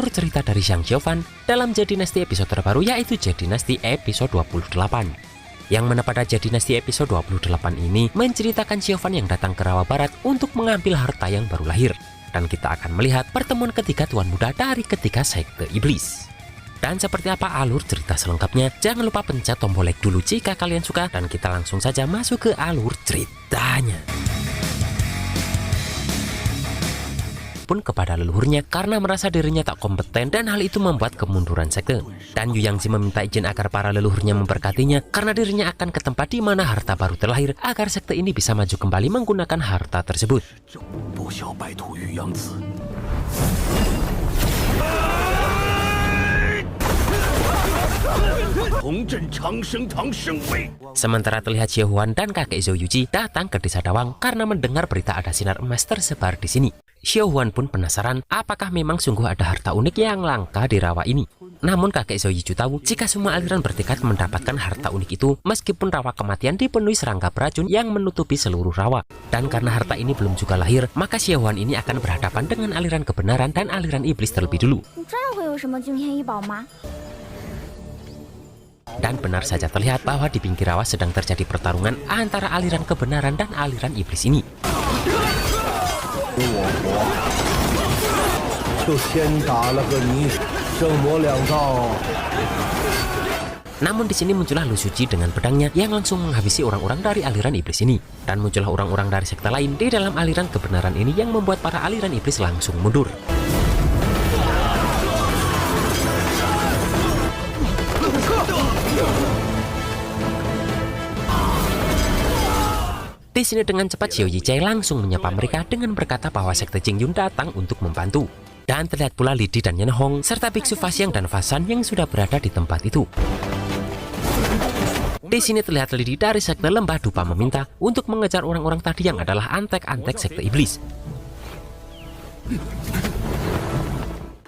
alur cerita dari Zhang Xiaofan dalam Z Dynasty episode terbaru, yaitu Z Dynasty episode 28. Yang mana pada Z Dynasty episode 28 ini menceritakan Xiaofan yang datang ke Rawa Barat untuk mengambil harta yang baru lahir. Dan kita akan melihat pertemuan ketiga Tuan Muda dari ketiga sekte iblis. Dan seperti apa alur cerita selengkapnya, jangan lupa pencet tombol like dulu jika kalian suka, dan kita langsung saja masuk ke alur ceritanya. Pun kepada leluhurnya karena merasa dirinya tak kompeten, dan hal itu membuat kemunduran sekte. Dan Yu Yangzi meminta izin agar para leluhurnya memberkatinya karena dirinya akan ke tempat di mana harta baru terlahir agar sekte ini bisa maju kembali menggunakan harta tersebut. Sementara terlihat Xie Huan dan kakek Zhou Yuji datang ke desa Dawang karena mendengar berita ada sinar emas tersebar di sini. Xie Huan pun penasaran apakah memang sungguh ada harta unik yang langka di rawa ini. Namun kakek Zhou Yuji tahu jika semua aliran bertekad mendapatkan harta unik itu meskipun rawa kematian dipenuhi serangga beracun yang menutupi seluruh rawa. Dan karena harta ini belum juga lahir, maka Xie Huan ini akan berhadapan dengan aliran kebenaran dan aliran iblis terlebih dulu. Dan benar saja terlihat bahwa di pinggir rawa sedang terjadi pertarungan antara aliran kebenaran dan aliran iblis ini. Namun di sini muncullah Lu Suci dengan pedangnya yang langsung menghabisi orang-orang dari aliran iblis ini. Dan muncullah orang-orang dari sekte lain di dalam aliran kebenaran ini yang membuat para aliran iblis langsung mundur. Di sini dengan cepat Xiao Yichai langsung menyapa mereka dengan berkata bahwa sekte Jingyun datang untuk membantu. Dan terlihat pula Li Di dan Yan Hong serta Biksu Faxiang dan Fasan yang sudah berada di tempat itu. Di sini terlihat Li Di dari sekte Lembah Dupa meminta untuk mengejar orang-orang tadi yang adalah antek-antek sekte iblis.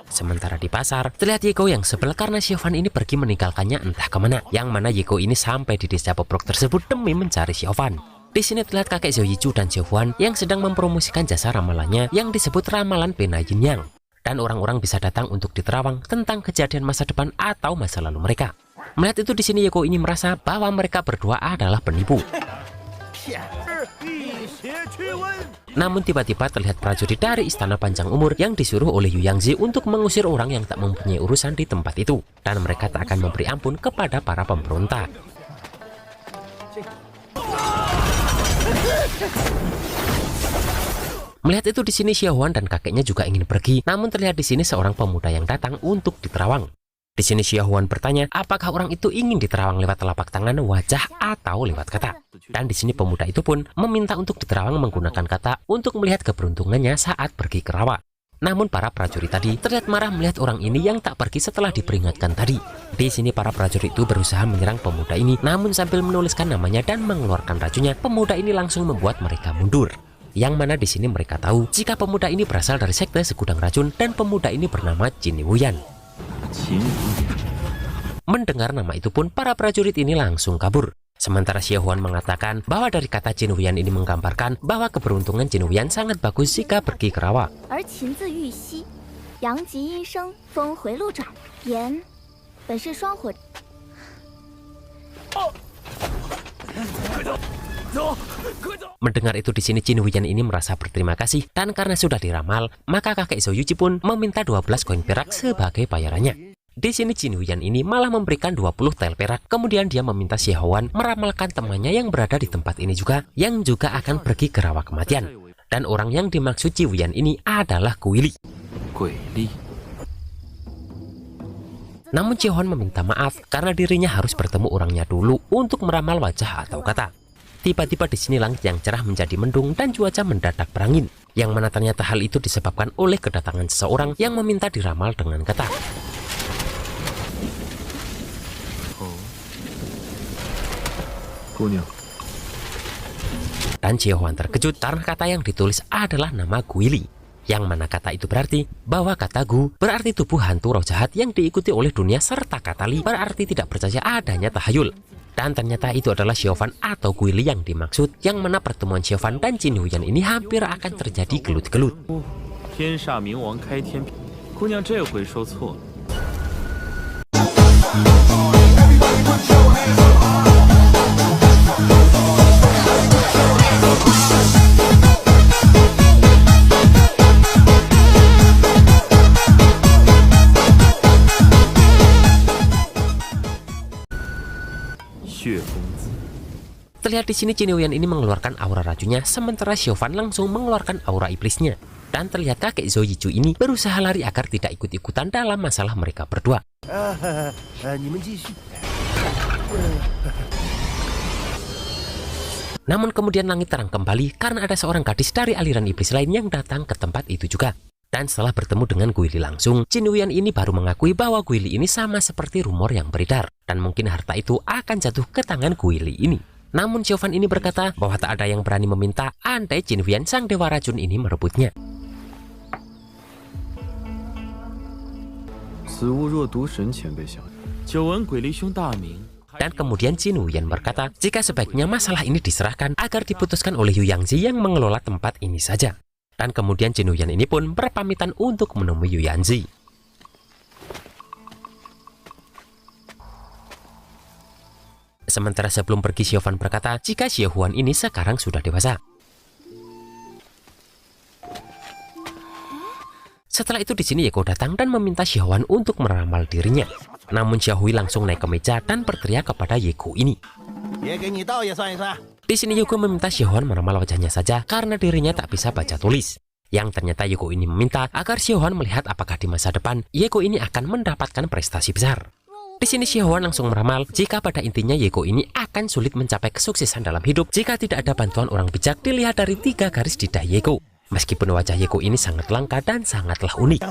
Sementara di pasar, terlihat Yeko yang sebel karena Xiaofan ini pergi meninggalkannya entah kemana. Yang mana Yeko ini sampai di desa bobrok tersebut demi mencari Xiaofan. Di sini terlihat kakek Zhou Yichu dan Xie Huan yang sedang mempromosikan jasa ramalannya yang disebut ramalan pena yin yang. Dan orang-orang bisa datang untuk diterawang tentang kejadian masa depan atau masa lalu mereka. Melihat itu di sini Yeko ini merasa bahwa mereka berdua adalah penipu. Namun tiba-tiba terlihat prajurit dari istana panjang umur yang disuruh oleh Yu Yangzi untuk mengusir orang yang tak mempunyai urusan di tempat itu. Dan mereka tak akan memberi ampun kepada para pemberontak. Melihat itu di sini Xie Huan dan kakeknya juga ingin pergi, namun terlihat di sini seorang pemuda yang datang untuk diterawang. Di sini Xie Huan bertanya, apakah orang itu ingin diterawang lewat telapak tangan, wajah, atau lewat kata. Dan di sini pemuda itu pun meminta untuk diterawang menggunakan kata untuk melihat keberuntungannya saat pergi ke rawa. Namun para prajurit tadi terlihat marah melihat orang ini yang tak pergi setelah diperingatkan tadi. Di sini para prajurit itu berusaha menyerang pemuda ini, namun sambil menuliskan namanya dan mengeluarkan racunnya, pemuda ini langsung membuat mereka mundur. Yang mana di sini mereka tahu jika pemuda ini berasal dari sekte Segudang Racun dan pemuda ini bernama Jin Wuyan. Mendengar nama itu pun para prajurit ini langsung kabur. Sementara Xie Huan mengatakan bahwa dari kata Jin Wuyan ini menggambarkan bahwa keberuntungan Jin Wuyan sangat bagus jika pergi ke rawa. Mendengar itu di sini Jin Wuyan ini merasa berterima kasih, dan karena sudah diramal, maka kakek Zhou Yuji pun meminta 12 koin perak sebagai bayarannya. Di sini Jin Wuyan ini malah memberikan 20 tel perak. Kemudian dia meminta Xie Huan meramalkan temannya yang berada di tempat ini juga, yang juga akan pergi ke rawa kematian. Dan orang yang dimaksud Ji Wuyan ini adalah Guili. Namun Xie Huan meminta maaf karena dirinya harus bertemu orangnya dulu untuk meramal wajah atau kata. Tiba-tiba di sini langit yang cerah menjadi mendung dan cuaca mendadak berangin. Yang mana ternyata hal itu disebabkan oleh kedatangan seseorang yang meminta diramal dengan kata. Dan Xie Huan terkejut karena kata yang ditulis adalah nama Guili. Yang mana kata itu berarti bahwa kata Gu berarti tubuh hantu roh jahat yang diikuti oleh dunia, serta kata Li berarti tidak percaya adanya tahayul. Dan ternyata itu adalah Xiaofan atau Guili yang dimaksud, yang mana pertemuan Xiaofan dan Jin Wuyan ini hampir akan terjadi gelut-gelut. 姑娘这回说错了。血公子。 Terlihat di sini Qin Yuyan ini mengeluarkan aura racunnya, sementara Xiaofan langsung mengeluarkan aura iblisnya. Dan terlihat kakek Zhou Yichu ini berusaha lari agar tidak ikut-ikutan dalam masalah mereka berdua. Namun kemudian langit terang kembali karena ada seorang gadis dari aliran iblis lain yang datang ke tempat itu juga. Dan setelah bertemu dengan Guili langsung, Qin Yuyan ini baru mengakui bahwa Guili ini sama seperti rumor yang beredar. Dan mungkin harta itu akan jatuh ke tangan Guili ini. Namun Xiaofan ini berkata bahwa tak ada yang berani meminta andai Qin Yuyan sang dewa racun ini merebutnya. Dan kemudian Qin Yuyan berkata jika sebaiknya masalah ini diserahkan agar diputuskan oleh Yu Yangzi yang mengelola tempat ini saja. Dan kemudian Qin Yuyan ini pun berpamitan untuk menemui Yu Yangzi. Sementara sebelum pergi Xiaofan berkata jika Xie Huan ini sekarang sudah dewasa. Setelah itu di sini Yeko datang dan meminta Xie Huan untuk meramal dirinya. Namun Xia Hui langsung naik ke meja dan berteriak kepada Yeko ini. Di sini Yeko meminta Xie Huan meramal wajahnya saja karena dirinya tak bisa baca tulis. Yang ternyata Yeko ini meminta agar Xie Huan melihat apakah di masa depan Yeko ini akan mendapatkan prestasi besar. Di sini Xie Huan langsung meramal jika pada intinya Yeko ini akan sulit mencapai kesuksesan dalam hidup jika tidak ada bantuan orang bijak dilihat dari 3 garis di dahi Yeko. Meskipun wajah Yeko ini sangat langka dan sangatlah unik.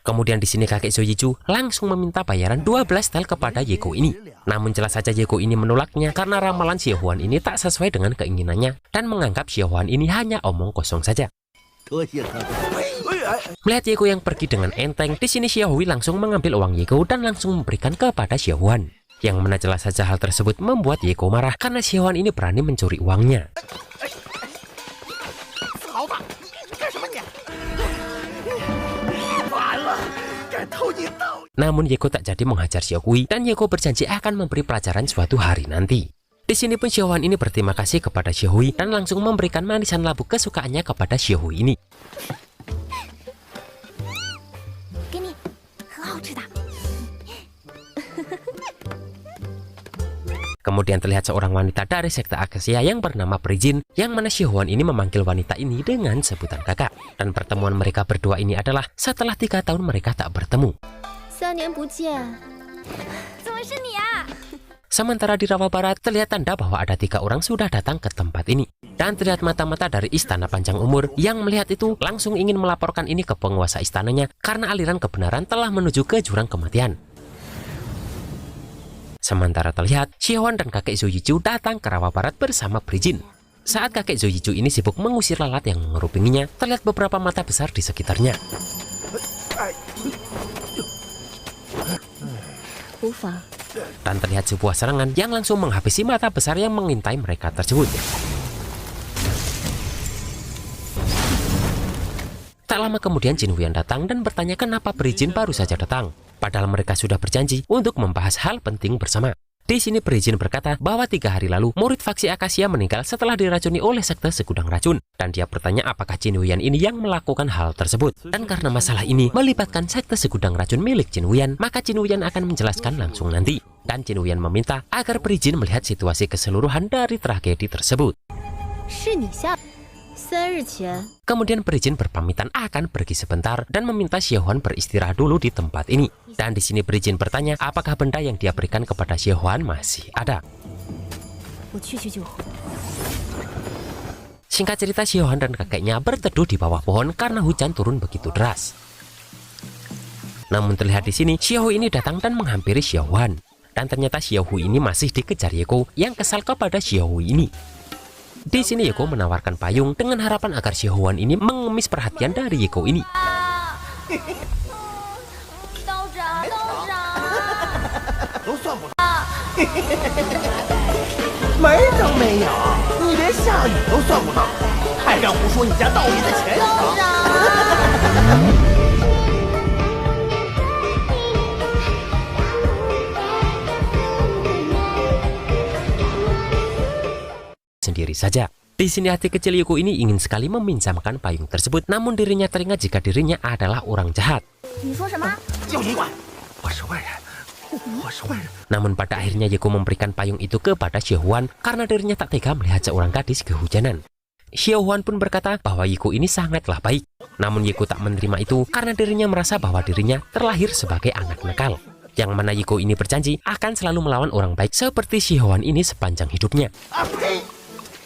Kemudian di sini kakek Zhou Yichu langsung meminta bayaran 12 tel kepada Yeko ini. Namun jelas saja Yeko ini menolaknya karena ramalan Xie Huan ini tak sesuai dengan keinginannya dan menganggap Xie Huan ini hanya omong kosong saja. Melihat Yeko yang pergi dengan enteng, di sini Xia Hui langsung mengambil uang Yeko dan langsung memberikan kepada Xie Huan. Yang mana jelas saja hal tersebut membuat Yeko marah karena Xie Huan ini berani mencuri uangnya. Namun Yeko tak jadi menghajar Xia Hui dan Yeko berjanji akan memberi pelajaran suatu hari nanti. Di sini pun Xie Huan ini berterima kasih kepada Xia Hui dan langsung memberikan manisan labu kesukaannya kepada Xia Hui ini. Kemudian terlihat seorang wanita dari sekte Akasia yang bernama Prijin, yang mana Xie Huan ini memanggil wanita ini dengan sebutan kakak. Dan pertemuan mereka berdua ini adalah setelah 3 tahun mereka tak bertemu. Sementara di Rawa Barat terlihat tanda bahwa ada 3 orang sudah datang ke tempat ini. Dan terlihat mata-mata dari Istana Panjang Umur yang melihat itu langsung ingin melaporkan ini ke penguasa istananya karena aliran kebenaran telah menuju ke jurang kematian. Sementara terlihat Xie Huan dan kakek Zhou Yichu datang ke Rawa Barat bersama Prijin. Saat kakek Zhou Yichu ini sibuk mengusir lalat yang mengerupinginya, terlihat beberapa mata besar di sekitarnya. Dan terlihat sebuah serangan yang langsung menghabisi mata besar yang mengintai mereka tersebut. Tak lama kemudian Qin Huyan datang dan bertanya kenapa Prijin baru saja datang. Padahal mereka sudah berjanji untuk membahas hal penting bersama. Di sini Prijin berkata bahwa 3 hari lalu murid faksi Akasia meninggal setelah diracuni oleh sekte segudang racun. Dan dia bertanya apakah Qin Huyan ini yang melakukan hal tersebut. Dan karena masalah ini melibatkan sekte segudang racun milik Qin Huyan, maka Qin Huyan akan menjelaskan langsung nanti. Dan Qin Huyan meminta agar Prijin melihat situasi keseluruhan dari tragedi tersebut. Kemudian Prijin berpamitan akan pergi sebentar dan meminta Xie Huan beristirahat dulu di tempat ini. Dan di sini Prijin bertanya apakah benda yang dia berikan kepada Xie Huan masih ada. Singkat cerita, Xie Huan dan kakeknya berteduh di bawah pohon karena hujan turun begitu deras. Namun terlihat di sini Xie Hui ini datang dan menghampiri Xie Huan. Dan ternyata Xie Hui ini masih dikejar Yeko yang kesal kepada Xie Hui ini. Di sini Yeko menawarkan payung dengan harapan agar Xie Huan ini mengemis perhatian dari Yeko ini. 还敢胡说你家道爷的前程？ Sendiri saja. Di sini hati kecil Yuko ini ingin sekali meminjamkan payung tersebut, namun dirinya teringat jika dirinya adalah orang jahat. 你说什么？ Namun pada akhirnya Yuko memberikan payung itu kepada Xiaohuan karena dirinya tak tega melihat seorang gadis kehujanan. Xiaohuan pun berkata bahwa Yuko ini sangatlah baik. Namun Yuko tak menerima itu karena dirinya merasa bahwa dirinya terlahir sebagai anak nakal. Yang mana Yuko ini berjanji akan selalu melawan orang baik seperti Xiaohuan ini sepanjang hidupnya.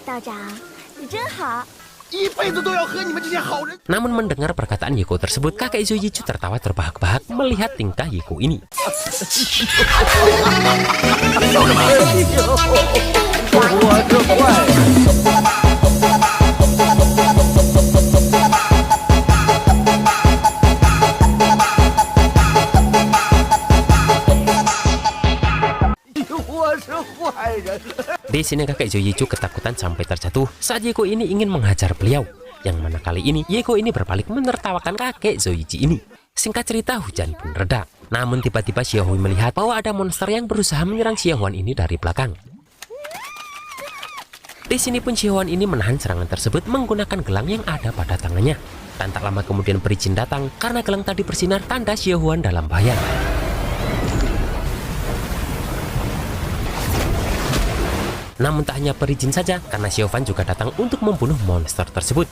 道长，你真好。 一辈子都要和你们这些好人。 Namun mendengar perkataan Yuko tersebut, kakek Zoyichu tertawa terbahak-bahak melihat tingkah Yuko ini. Di sini kakek Zoyichu ketakutan sampai terjatuh saat Yuko ini ingin menghajar beliau. Yang mana kali ini Yuko ini berbalik menertawakan kakek Zoyichi ini. Singkat cerita, hujan pun reda. Namun tiba-tiba Xiaohui melihat bahwa ada monster yang berusaha menyerang Xiaohuan ini dari belakang. Di sini pun Xiaohuan ini menahan serangan tersebut menggunakan gelang yang ada pada tangannya. Dan tak lama kemudian Perijin datang karena gelang tadi bersinar tanda Xiaohuan dalam bahaya. Namun tak hanya Perijin saja, karena Xiaohuan juga datang untuk membunuh monster tersebut.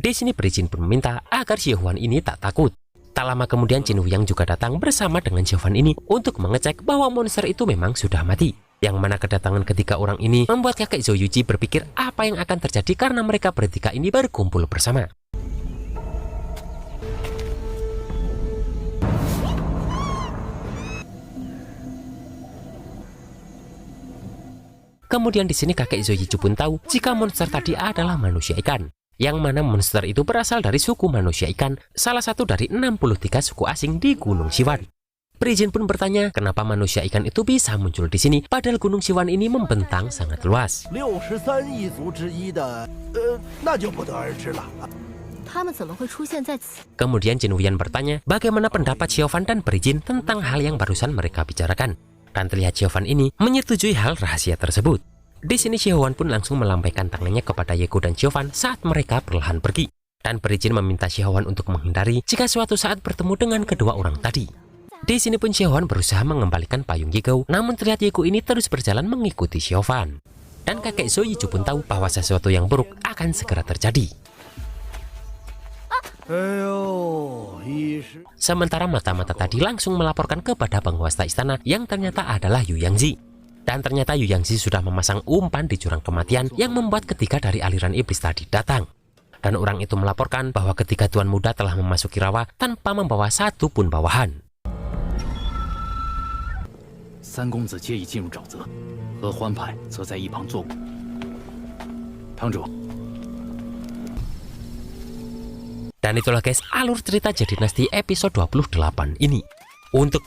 Di sini Perijin pun meminta agar Xiaohuan ini tak takut. Tak lama kemudian Qin Huyang juga datang bersama dengan Xiaohuan ini untuk mengecek bahwa monster itu memang sudah mati. Yang mana kedatangan ketiga orang ini membuat kakek Zoyuji berpikir apa yang akan terjadi karena mereka bertiga ini berkumpul bersama. Kemudian di sini kakek Zoyuji pun tahu jika monster tadi adalah manusia ikan. Yang mana monster itu berasal dari suku manusia ikan, salah satu dari 63 suku asing di Gunung Siwan. Perijin pun bertanya kenapa manusia ikan itu bisa muncul di sini, padahal Gunung Siwan ini membentang sangat luas. 63亿族之一的，那就不得而知了。 他们怎么会出现在此？ Kemudian Qin Huyan bertanya bagaimana pendapat Xiaohuan dan Perijin tentang hal yang barusan mereka bicarakan. Dan terlihat Xiaohuan ini menyetujui hal rahasia tersebut. Di sini Xiaohuan pun langsung melambaikan tangannya kepada Yuko dan Xiaohuan saat mereka perlahan pergi. Dan Perijin meminta Xiaohuan untuk menghindari jika suatu saat bertemu dengan kedua orang tadi. Di sini pun Xiaohuan berusaha mengembalikan payung Yuko, namun terlihat Yuko ini terus berjalan mengikuti Xiaohuan. Dan kakek Zoyichu pun tahu bahwa sesuatu yang buruk akan segera terjadi. Sementara mata-mata tadi langsung melaporkan kepada penguasa istana yang ternyata adalah Yu Yangzi. Dan ternyata Yu Yangzi sudah memasang umpan di jurang kematian yang membuat ketiga dari aliran iblis tadi datang. Dan orang itu melaporkan bahwa ketiga tuan muda telah memasuki rawa tanpa membawa satu pun bawahan. 三公子皆已进入沼泽，合欢派则在一旁坐鼓。堂主， Dan itulah guys alur cerita Jade Dynasty episode 28 ini. Untuk